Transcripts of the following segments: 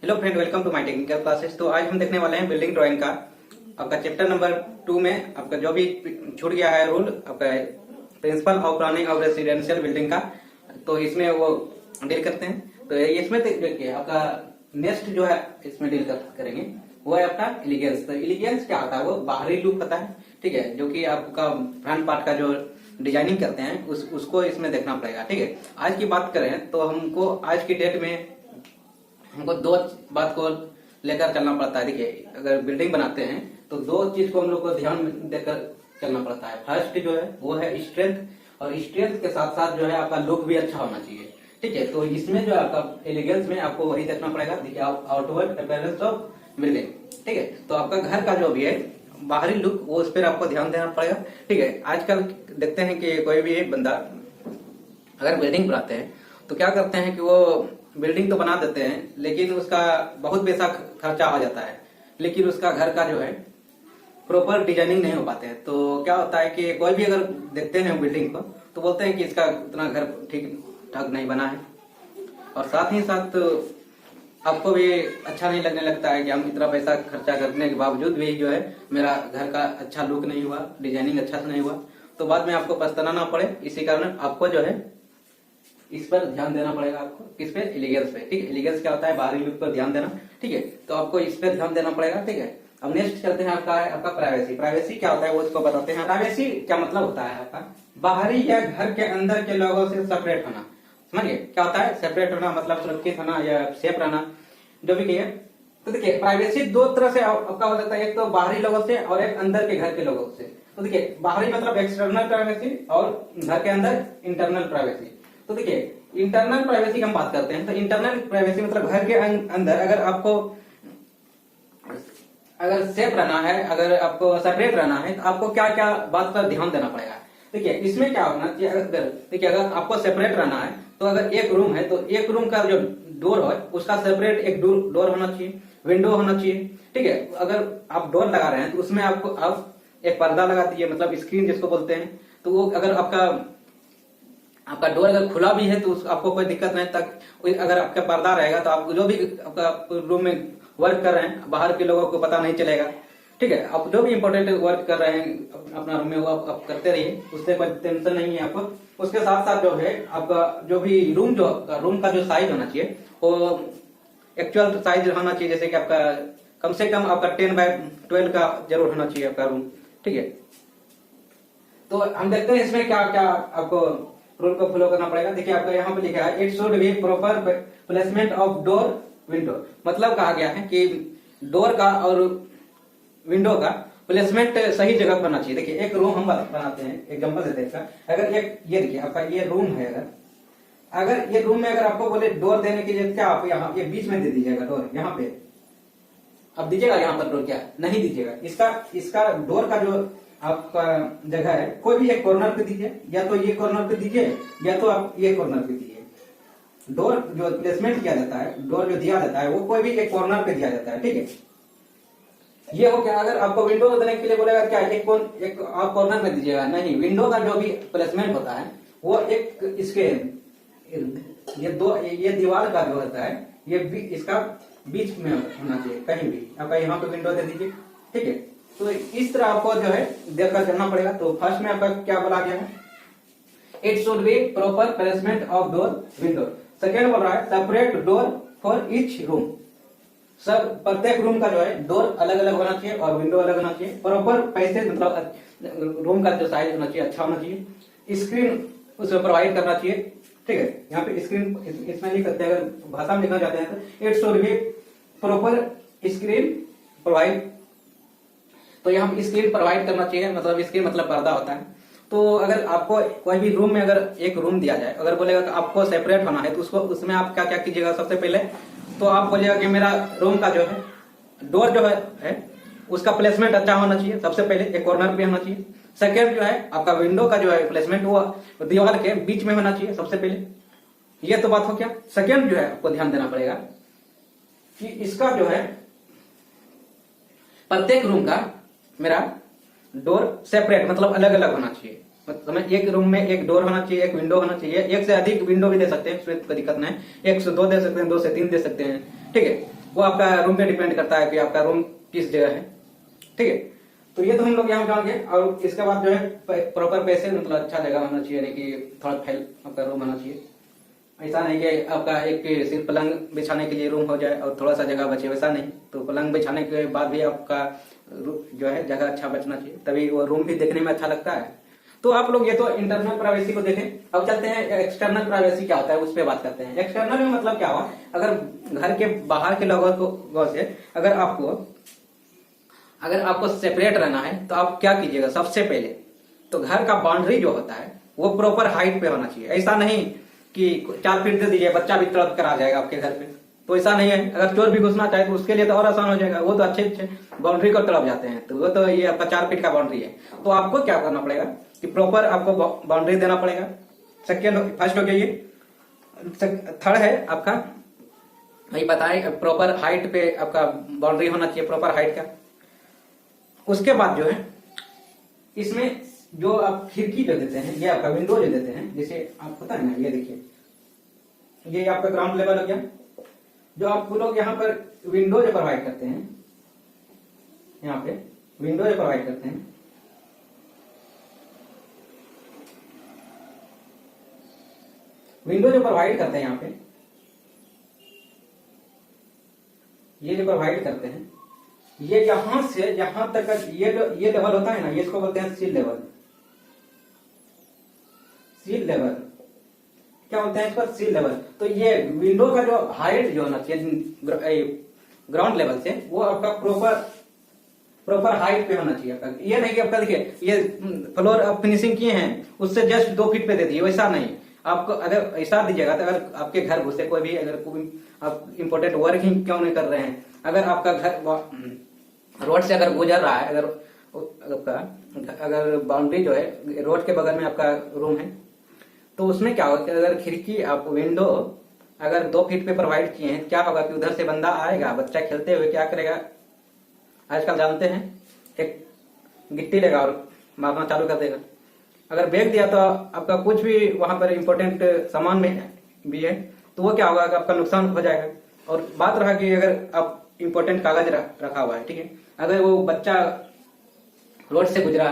Hello friend, welcome to my technical classes. तो आज हम देखने वाले हैं बिल्डिंग ड्राइंग का आपका चैप्टर नंबर 2 में आपका जो भी छूट गया है रूल आपका principle of planning of residential building का, तो इसमें वो डील करते हैं। तो इसमें देखिए आपका नेक्स्ट जो है इसमें डील करेंगे वो है आपका एलिगेंस। तो एलिगेंस क्या होता है? वो बाहरी लुक होता है, ठीक है, जो कि आपका फ्रंट पार्ट का जो डिजाइनिंग करते हैं उसको इसमें देखना पड़ेगा, ठीक है। आज की बात करें तो हमको आज की डेट में हमको दो बात को लेकर चलना पड़ता है। देखिए, अगर बिल्डिंग बनाते हैं तो दो चीज को हम लोग को ध्यान में देकर चलना पड़ता है। फर्स्ट जो है वो है स्ट्रेंथ, और स्ट्रेंथ के साथ साथ जो है आपका लुक भी अच्छा होना चाहिए, ठीक है। तो इसमें जो है आपका एलिगेंस में आपको वही देखना पड़ेगा। देखिए, आउटवर्ड अपीयरेंस ऑफ बिल्डिंग, ठीक है। तो आपका घर का जो भी है बाहरी लुक वो उस पर आपको ध्यान देना पड़ेगा, ठीक है। आजकल देखते हैं कि कोई भी एक बंदा अगर बिल्डिंग बनाते हैं तो क्या करते हैं कि वो बिल्डिंग तो बना देते हैं लेकिन उसका बहुत पैसा खर्चा हो जाता है, लेकिन उसका घर का जो है प्रॉपर डिजाइनिंग नहीं हो पाते हैं। तो क्या होता है कि कोई भी अगर देखते हैं बिल्डिंग को तो बोलते हैं कि इसका उतना घर ठीक ठाक नहीं बना है, और साथ ही साथ आपको भी अच्छा नहीं लगने लगता है कि हम इतना पैसा खर्चा करने के बावजूद भी जो है मेरा घर का अच्छा लुक नहीं हुआ, डिजाइनिंग अच्छा से नहीं हुआ, तो बाद में आपको पछताना ना पड़े। इसी कारण आपको जो है इस पर ध्यान देना पड़ेगा। आपको किस पे? एलिगेंस पे, ठीक है। एलिगेंस क्या होता है? बाहरी लुक पर ध्यान देना, ठीक है। तो आपको इस पे ध्यान देना पड़ेगा, ठीक है। अब नेक्स्ट चलते हैं आपका प्राइवेसी। प्राइवेसी क्या होता है वो इसको बताते हैं। प्राइवेसी क्या मतलब होता है? आपका बाहरी या घर के अंदर के लोगों से सेपरेट होना। समझिए क्या होता है सेपरेट होना? मतलब सुरक्षित होना या सेफ रहना, जो भी कहिए। तो देखिए, प्राइवेसी दो तरह से आपका हो सकता है, एक तो बाहरी लोगों से और एक अंदर के घर के लोगों से। तो देखिए, बाहरी मतलब एक्सटर्नल प्राइवेसी और घर के अंदर इंटरनल प्राइवेसी। तो देखिए, इंटरनल प्राइवेसी की हम बात करते हैं तो इंटरनल प्राइवेसी मतलब घर के अंदर अगर आपको अगर सेफ रहना है, अगर आपको सेपरेट रहना है तो आपको क्या क्या बात पर ध्यान देना पड़ेगा। देखिए, इसमें क्या होना चाहिए? अगर आपको सेपरेट रहना है तो अगर एक रूम है तो एक रूम का जो डोर है उसका सेपरेट एक डोर होना चाहिए, विंडो होना चाहिए, ठीक है। अगर आप डोर लगा रहे हैं तो उसमें आपको आप एक पर्दा लगा दीजिए, मतलब स्क्रीन जिसको बोलते हैं। तो वो अगर आपका डोर अगर खुला भी है तो आपको कोई दिक्कत नहीं, तक अगर आपका पर्दा रहेगा तो आप जो भी आपका रूम में वर्क कर रहे हैं बाहर के लोगों को पता नहीं चलेगा, ठीक है। आप जो भी इंपॉर्टेंट वर्क कर रहे हैं अपना रूम में वो आप करते रहिए, उससे कोई टेंशन नहीं है आपको। उसके साथ साथ जो है आपका जो भी रूम का जो साइज होना चाहिए वो एक्चुअल साइज होना चाहिए। जैसे कि आपका कम से कम आपका 10x12 का जरूर होना चाहिए आपका रूम, ठीक है। तो हम देखते हैं इसमें क्या क्या आपको रूल को फॉलो करना पड़ेगा। देखिए, आपका यहाँ पे लिखा है it should be proper placement of door window. मतलब कहा गया है कि डोर का और विंडो का प्लेसमेंट सही जगह पर होना चाहिए। देखिए, एक रूम हम बनाते हैं, एग्जांपल देते हैं इसका। अगर एक ये देखिए आपका ये रूम है, अगर ये रूम में अगर आपको बोले डोर देने के लिए क्या आप यहाँ ये बीच में दे दीजिएगा डोर, यहाँ पे अब दीजिएगा, यहाँ पर डोर क्या नहीं दीजिएगा। इसका डोर का जो आपका जगह है कोई भी एक कॉर्नर पे दीजिए, या तो ये कॉर्नर पे दीजिए या तो आप ये कॉर्नर पे दीजिए। डोर जो प्लेसमेंट किया जाता है, डोर जो दिया जाता है वो कोई भी एक कॉर्नर पे दिया जाता है, ठीक है। ये हो क्या? अगर आपको विंडो देने के लिए बोलेगा क्या एक आप कॉर्नर में दीजिएगा, नहीं। विंडो का जो भी प्लेसमेंट होता है वो एक इसके ये दीवार का जो होता है ये इसका बीच में होना चाहिए, कहीं भी। आपका यहाँ पे विंडो दे दीजिए, ठीक है। तो इस तरह आपको जो है देखकर चलना पड़ेगा। तो फर्स्ट में आपका क्या बोला गया है? It should be proper placement of door window. Second बोल रहा है separate door for each room. सब प्रत्येक रूम का जो है डोर अलग अलग होना चाहिए और विंडो अलग होना चाहिए। प्रॉपर पैसे मतलब रूम का जो साइज होना चाहिए अच्छा होना चाहिए। स्क्रीन उसमें प्रोवाइड करना चाहिए, ठीक है। यहाँ पे स्क्रीन इसमें लिख सकते हैं, अगर भाषा में लिखना चाहते हैं तो it should be proper screen provide. तो यहाँ स्क्रीन प्रोवाइड करना चाहिए, मतलब स्क्रीन मतलब पर्दा होता है। तो अगर आपको कोई भी रूम में अगर एक रूम दिया जाए, अगर बोलेगा कि आपको सेपरेट होना है तो उसमें आप क्या क्या कीजिएगा? सबसे पहले तो आप बोलिएगा कि मेरा रूम का जो है डोर जो है उसका प्लेसमेंट अच्छा होना चाहिए, सबसे पहले एक कॉर्नर पे होना चाहिए। सेकेंड जो है आपका विंडो का जो है प्लेसमेंट वो दीवार के बीच में होना चाहिए सबसे पहले। ये तो बात हो क्या? सेकेंड जो है आपको ध्यान देना पड़ेगा कि इसका जो है प्रत्येक रूम का मेरा डोर सेपरेट मतलब अलग अलग होना चाहिए। मतलब एक रूम में एक डोर होना चाहिए, एक विंडो होना चाहिए। एक से अधिक विंडो भी दे सकते हैं, उसमें कोई दिक्कत नहीं। 1 से 2 दे सकते हैं, 2 से 3 दे सकते हैं, ठीक है। वो आपका रूम पे डिपेंड करता है कि आपका रूम किस जगह है। ठीक है, तो ये तो हम लोग यहाँ जान गए। और इसके बाद जो है प्रॉपर पैसे, मतलब अच्छा जगह होना चाहिए, यानी कि थोड़ा फैल आपका रूम होना चाहिए। ऐसा नहीं कि आपका एक सिर्फ पलंग बिछाने के लिए रूम हो जाए और थोड़ा सा जगह बचे, वैसा नहीं। तो पलंग बिछाने के बाद भी आपका जो है जगह अच्छा बचना चाहिए, तभी वो रूम भी देखने में अच्छा लगता है। तो आप लोग ये तो इंटरनल प्राइवेसी को देखें। अब चलते हैं एक्सटर्नल प्राइवेसी क्या होता है, उस पर बात करते हैं। एक्सटर्नल में मतलब क्या हुआ, अगर घर के बाहर के लोगों से अगर आपको सेपरेट रहना है तो आप क्या कीजिएगा, सबसे पहले तो घर का बाउंड्री जो होता है वो प्रॉपर हाइट पे होना चाहिए। ऐसा नहीं कि 4 फीट दे दीजिए, बच्चा भी तड़प कर आ जाएगा आपके घर पे, तो ऐसा नहीं है। अगर चोर भी घुसना चाहे तो उसके लिए तो और आसान हो जाएगा, वो तो अच्छे बाउंड्री को तड़प जाते हैं, तो वो तो ये आपका 4 फीट का बाउंड्री है। तो आपको क्या करना पड़ेगा कि प्रॉपर आपको बाउंड्री देना पड़ेगा। फर्स्ट हो गया ये। थर्ड है आपका, वही बताए, प्रॉपर हाइट पे आपका बाउंड्री होना चाहिए, प्रॉपर हाइट का। उसके बाद जो है इसमें जो आप खिड़की जो देते हैं, ये आपका विंडो जो देते हैं, जैसे आप पता है ना, ये देखिए, ये आपका ग्राउंड लेवल हो गया। जो आप लोग यहाँ पर विंडो जो प्रोवाइड करते हैं, यहाँ पे विंडो जो प्रोवाइड करते हैं, विंडो जो प्रोवाइड करते हैं यहाँ पे, ये जो प्रोवाइड करते हैं, ये यहां से यहां तक का ये लेवल होता है ना, ये इसको बोलते हैं सील लेवल। सील लेवल क्या बोलते हैं इसको, सील लेवल। तो ये विंडो का जो हाइट जो होना चाहिए ग्राउंड लेवल से, वो आपका प्रॉपर हाइट पे होना चाहिए आपका। ये नहीं कि आपका देखिए ये फ्लोर आप फिनिशिंग किए हैं उससे जस्ट 2 फीट पे दे दिए, वैसा नहीं। आपको अगर ऐसा दीजिएगा तो अगर आपके घर घुसे कोई भी, अगर कोई आप इंपॉर्टेंट वर्क ही क्यों नहीं कर रहे हैं, अगर आपका घर रोड से अगर गुजर रहा है, अगर बाउंड्री जो है रोड के बगल में आपका रूम है, तो उसमें क्या होगा कि अगर खिड़की आप विंडो अगर 2 फीट पे प्रोवाइड किए हैं, क्या होगा कि उधर से बंदा आएगा, बच्चा खेलते हुए क्या करेगा, आजकल जानते हैं, एक गिट्टी लेगा और मारना चालू कर देगा। अगर बेच दिया तो आपका कुछ भी वहां पर इंपॉर्टेंट सामान में भी है, तो वो क्या होगा कि आपका नुकसान हो जाएगा। और बात रहा कि अगर आप इंपॉर्टेंट कागज रखा हुआ है, ठीक है, अगर वो बच्चा रोड से गुजरा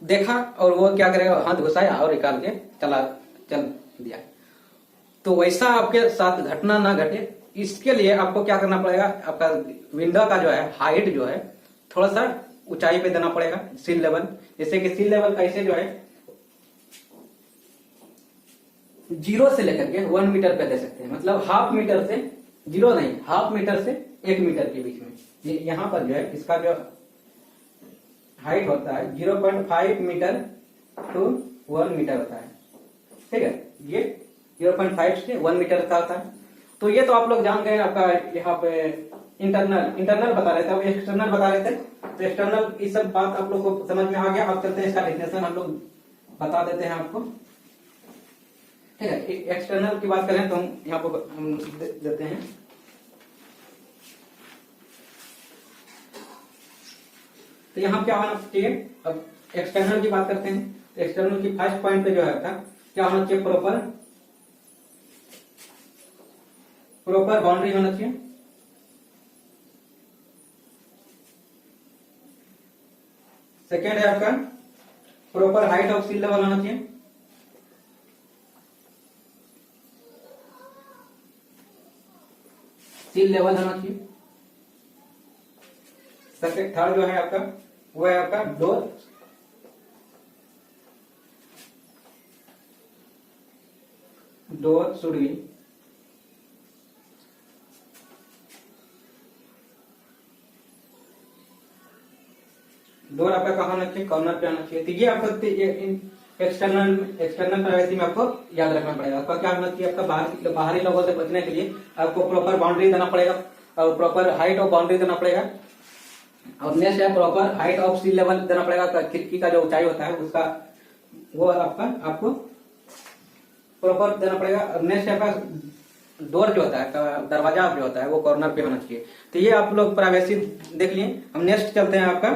देखा और वो क्या करेगा, हाथ घुसाया और निकाल के चल दिया, तो वैसा आपके साथ घटना ना घटे, इसके लिए आपको क्या करना पड़ेगा, आपका विंडो का जो है हाइट जो है थोड़ा सा ऊंचाई पे देना पड़ेगा, सील लेवल। जैसे कि सील लेवल कैसे जो है 0 से लेकर के 1 मीटर पे दे सकते हैं, मतलब हाफ मीटर से, 0 नहीं, हाफ मीटर से 1 मीटर के बीच में। यहाँ पर जो है इसका जो हाइट होता है 0.5 मीटर टू 1 मीटर होता है, ठीक है, ये 0.5 से 1 मीटर का होता है। तो ये तो आप लोग जान गए। आपका यहाँ पे इंटरनल बता रहे थे, अब एक्सटर्नल बता रहे थे, तो एक्सटर्नल ये सब बात आप लोग को समझ में आ गया। अब चलते हैं इसका डेफिनेशन हम लोग बता देते हैं आपको, ठीक है। एक्सटर्नल की बात करें तो हम यहाँ पर हम देते हैं, तो यहाँ क्या होना चाहिए। अब एक्सटर्नल की बात करते हैं, तो एक्सटर्नल की फर्स्ट पॉइंट पे जो है आपका क्या होना चाहिए, प्रॉपर बाउंड्री होना चाहिए। सेकेंड है आपका proper height of sea level होना चाहिए। सी लेवल होना चाहिए। सेकेंड थर्ड जो है आपका वो है आपका डोर शुड बी डोर आपका कहाँ होना चाहिए, कॉर्नर पे आना चाहिए। तो ये आपको एक्सटर्नल प्राइवेसी में आपको याद रखना पड़ेगा। आपका क्या होना चाहिए, आपका बाहरी लोगों से बचने के लिए आपको प्रॉपर बाउंड्री देना पड़ेगा और प्रॉपर हाइट ऑफ बाउंड्री देना पड़ेगा। और नेक्स्ट है proper height of sea level देना पड़ेगा। खिड़की का जो ऊंचाई होता है उसका वो आपको प्रॉपर देना पड़ेगा। और नेक्स्ट है आपका डोर जो होता है, दरवाजा जो होता है वो कॉर्नर पे होना चाहिए। तो ये आप लोग प्राइवेसी देख लिए। हम नेक्स्ट चलते हैं आपका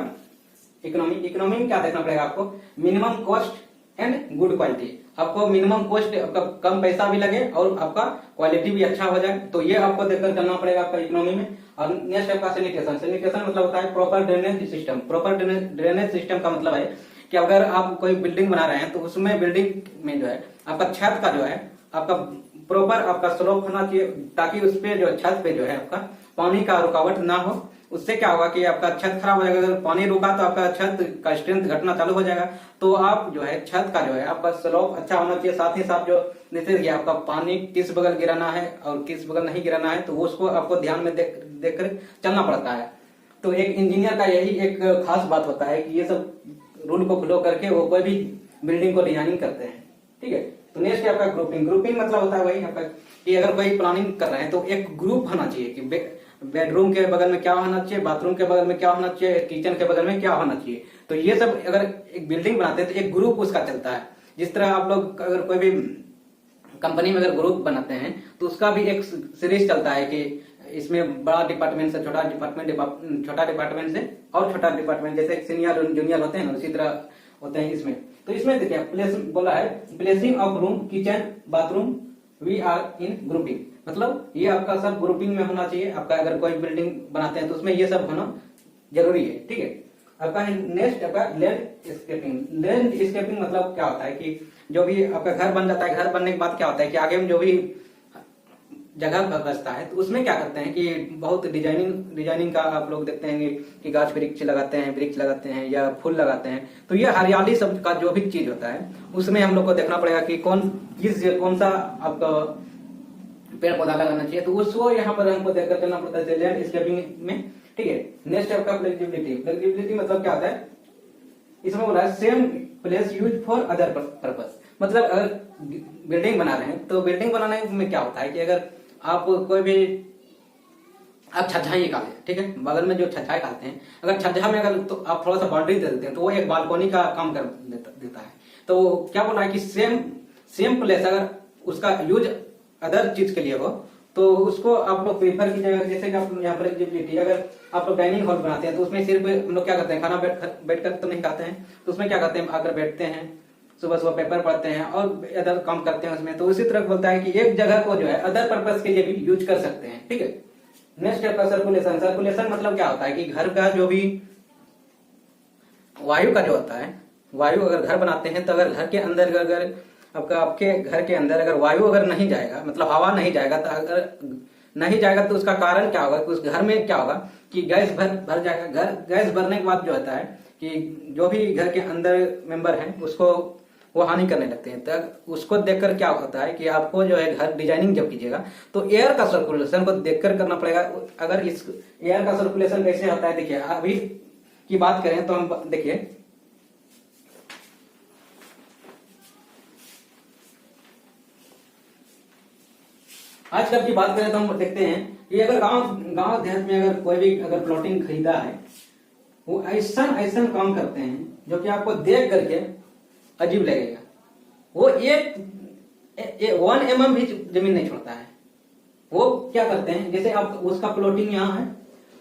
इकोनॉमी। इकोनॉमी में क्या देखना पड़ेगा आपको, minimum cost and good quality. आपको मिनिमम कॉस्ट, आपका कम पैसा भी लगे और आपका क्वालिटी भी अच्छा हो जाए। तो ये आपको देखकर चलना पड़ेगा आपका इकोनॉमी में। और नेक्स्ट आपका सैनिटेशन। सैनिटेशन मतलब होता है proper drainage system. Proper drainage system का मतलब है कि अगर आप कोई बिल्डिंग बना रहे हैं तो उसमें बिल्डिंग में जो है आपका छत का जो है आपका प्रॉपर आपका स्लोप होना चाहिए, ताकि उस पे जो छत पे जो है आपका पानी का रुकावट ना हो। उससे क्या होगा कि आपका छत खराब हो जाएगा। अगर पानी रुका तो आपका छत का स्ट्रेंथ घटना चालू हो जाएगा। तो आप जो है छत का जो है आपका स्लोप अच्छा होना चाहिए। साथ ही साथ जो जैसे कि आपका पानी किस बगल गिराना है और किस बगल नहीं गिराना है, तो उसको आपको ध्यान में देख कर चलना पड़ता है। तो एक इंजीनियर का यही एक खास बात होता है कि ये सब रूल को फॉलो करके वो कोई भी बिल्डिंग को डिजाइनिंग करते हैं। ठीक है। तो नेक्स्ट है आपका ग्रुपिंग। ग्रुपिंग मतलब होता है वही आपका कि अगर कोई प्लानिंग कर रहे हैं तो एक ग्रुप होना चाहिए कि बेडरूम के बगल में क्या होना चाहिए, बाथरूम के बगल में क्या होना चाहिए, किचन के बगल में क्या होना चाहिए। तो ये सब अगर एक बिल्डिंग बनाते हैं तो एक ग्रुप उसका चलता है। जिस तरह आप लोग अगर कोई भी कंपनी में अगर ग्रुप बनाते हैं तो उसका भी एक सीरीज चलता है कि इसमें बड़ा डिपार्टमेंट से छोटा डिपार्टमेंट, छोटा डिपार्टमेंट से और छोटा डिपार्टमेंट, जैसे सीनियर जूनियर होते हैं ना, उसी तरह होते हैं इसमें। तो इसमें देखिए प्लेस बोला है placing of room, kitchen, bathroom we are in grouping. मतलब ये आपका सब ग्रुपिंग में होना चाहिए। आपका अगर कोई बिल्डिंग बनाते हैं तो उसमें ये सब होना जरूरी है। ठीक है। आपका नेक्स्ट आपका लैंडस्केपिंग। लैंडस्केपिंग मतलब क्या होता है कि जो भी आपका घर बन जाता है, घर बनने के बाद क्या होता है कि आगे में जो भी जगह बचता है तो उसमें क्या करते हैं कि बहुत डिजाइनिंग का आप लोग देखते हैं कि गाछ वृक्ष लगाते हैं या फूल लगाते हैं। तो ये हरियाली सब का जो भी चीज होता है उसमें हम लोग को देखना पड़ेगा कि कौन सा आपका पेड़ पौधा लगाना चाहिए। तो उसको यहाँ पर हमको देखकर चलना पड़ता है लैंडस्केपिंग में। ठीक है। नेक्स्ट आपका फ्लेक्सिबिलिटी। फ्लेक्सिबिलिटी मतलब क्या होता है, इसमें बोला है same place use for other purpose. मतलब अगर बिल्डिंग बना रहे हैं तो बिल्डिंग बनाने में क्या होता है कि अगर आप कोई भी आप छज्जा निकालें, ठीक है, बगल में जो छज्जा निकालते हैं, अगर छज्जा में अगर तो आप थोड़ा सा बाउंड्री दे देते हैं तो वो एक बालकोनी का काम कर देता है। तो क्या बोला है कि सेम प्लेस अगर उसका यूज अदर चीज के लिए हो तो उसको आप लोग प्रीफर कीजिएगा। जैसे कि आप यहाँ पर फ्लेक्सिबिलिटी, अगर आप लोग डाइनिंग हॉल बनाते हैं तो उसमें सिर्फ हम लोग क्या करते हैं, खाना बैठ कर तो नहीं खाते हैं, तो उसमें क्या करते हैं, आकर बैठते हैं, सुबह पेपर पढ़ते हैं और अदर काम करते हैं उसमें। तो उसी तरह बोलता है कि एक जगह को जो है अदर पर्पस के लिए भी यूज कर सकते हैं। ठीक है। नेक्स्ट है सर्कुलेशन। सर्कुलेशन मतलब क्या होता है कि घर का जो भी वायु का जो होता है, वायु अगर घर बनाते हैं तो अगर घर के अंदर अगर आपके घर के अंदर अगर वायु अगर नहीं जाएगा, मतलब हवा नहीं जाएगा, तो अगर नहीं जाएगा तो उसका कारण क्या होगा कि उस घर में क्या होगा कि गैस भर जाएगा। गैस भरने के बाद जो होता है कि जो भी घर के अंदर मेंबर हैं उसको वो हानि करने लगते हैं। तो उसको देखकर क्या होता है कि आपको जो है घर डिजाइनिंग जब कीजिएगा तो एयर का सर्कुलेशन को देखकर करना पड़ेगा। अगर इस एयर का सर्कुलेशन कैसे होता है, देखिए अभी की बात करें तो हम देखिए आजकल की बात करें तो हम देखते हैं कि अगर गांव देहात में अगर कोई भी अगर प्लॉटिंग खरीदा है, वो ऐसा काम करते हैं जो कि आपको देख करके अजीब लगेगा। वो एक 1 mm भी जमीन नहीं छोड़ता है। वो क्या करते हैं, जैसे आप उसका प्लॉटिंग यहाँ है,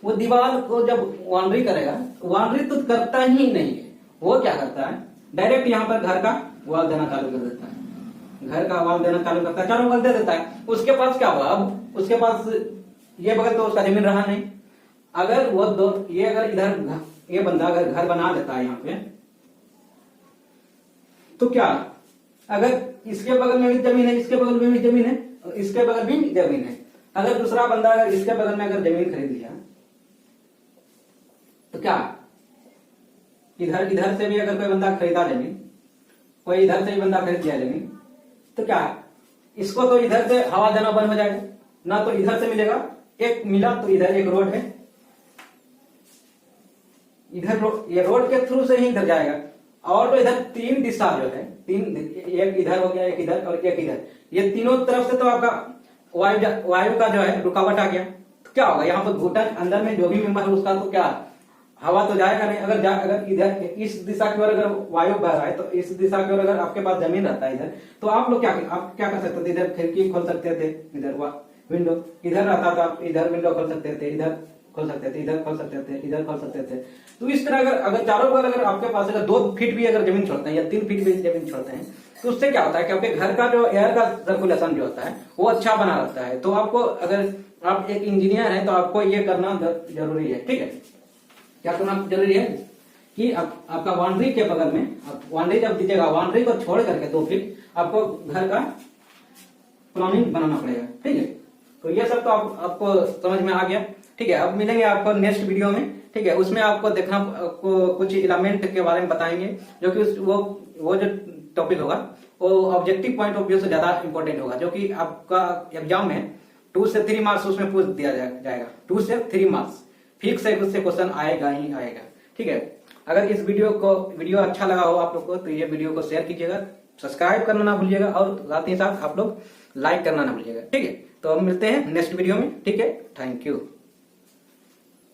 वो दीवार को जब बाउंड्री करेगा, बाउंड्री तो करता ही नहीं है, वो क्या करता है डायरेक्ट यहाँ पर घर का वॉल देना चालू कर देता है। घर का वॉल देना चालू करता है, चारों वॉल दे देता है। उसके पास क्या हुआ, अब उसके पास ये बगल तो उसका जमीन रहा नहीं। अगर वो ये अगर इधर ये बंदा अगर घर बना देता है यहाँ पे, तो क्या अगर इसके बगल में भी जमीन है, इसके बगल में भी जमीन है, इसके बगल भी जमीन है, अगर दूसरा बंदा अगर इसके बगल में अगर जमीन खरीद लिया तो क्या इधर से भी अगर कोई बंदा खरीदा जमीन, कोई इधर से भी बंदा खरीद लिया जमीन, तो क्या इसको तो इधर से हवा देना बंद हो जाएगा, ना तो इधर से मिलेगा। एक मिला तो इधर एक रोड है, इधर ये रोड के थ्रू से ही इधर जाएगा। और तो इधर 3 दिशा जो है, एक इधर हो गया, एक इधर और एक इधर, ये तीनों तरफ से तो आपका वायु का जो है रुकावट आ गया। तो क्या होगा यहाँ पर घुटन अंदर में जो भी मेंबर है उसका तो क्या हवा तो जाएगा नहीं। अगर इधर इस दिशा की ओर अगर वायु बह रहा है तो इस दिशा की ओर अगर आपके पास जमीन रहता है इधर, तो आप लोग क्या कर सकते थे, इधर खिड़की खोल सकते थे, इधर विंडो इधर रहता था, इधर विंडो खोल सकते थे, इधर खोल सकते थे, इधर खोल सकते थे, इधर खोल सकते थे। तो इस तरह अगर चारों बगल अगर आपके पास अगर 2 फीट भी अगर जमीन छोड़ते हैं या 3 फीट भी जमीन छोड़ते हैं, तो उससे क्या होता है कि आपके घर का जो एयर का सर्कुलेशन जो होता है वो अच्छा बना रहता है। तो आपको अगर आप एक इंजीनियर हैं तो आपको ये करना जरूरी है, ठीक है। क्या करना जरूरी है कि आपका बाउंड्री के बगल में आप बाउंड्री जब दीजिएगा, बाउंड्री को छोड़ करके 2 फीट आपको घर का प्लानिंग बनाना पड़ेगा, ठीक है। तो ये सब तो आपको समझ में आ गया, ठीक है। अब मिलेंगे आपको नेक्स्ट वीडियो में, ठीक है। उसमें आपको देखना, आपको कुछ एलिमेंट के बारे में बताएंगे, जो कि वो जो टॉपिक होगा वो ऑब्जेक्टिव पॉइंट ऑफ व्यू से ज्यादा इंपॉर्टेंट होगा, जो कि आपका एग्जाम में 2 से 3 मार्क्स उसमें पूछ दिया जाएगा। 2 से 3 मार्क्स फिक्स है, उससे क्वेश्चन आएगा ही आएगा, ठीक है। अगर इस वीडियो अच्छा लगा हो आप लोग को, तो ये वीडियो को शेयर कीजिएगा, सब्सक्राइब करना ना भूलिएगा, और साथ ही साथ आप लोग लाइक करना ना भूलिएगा, ठीक है। तो हम मिलते हैं नेक्स्ट वीडियो में, ठीक है। Thank you.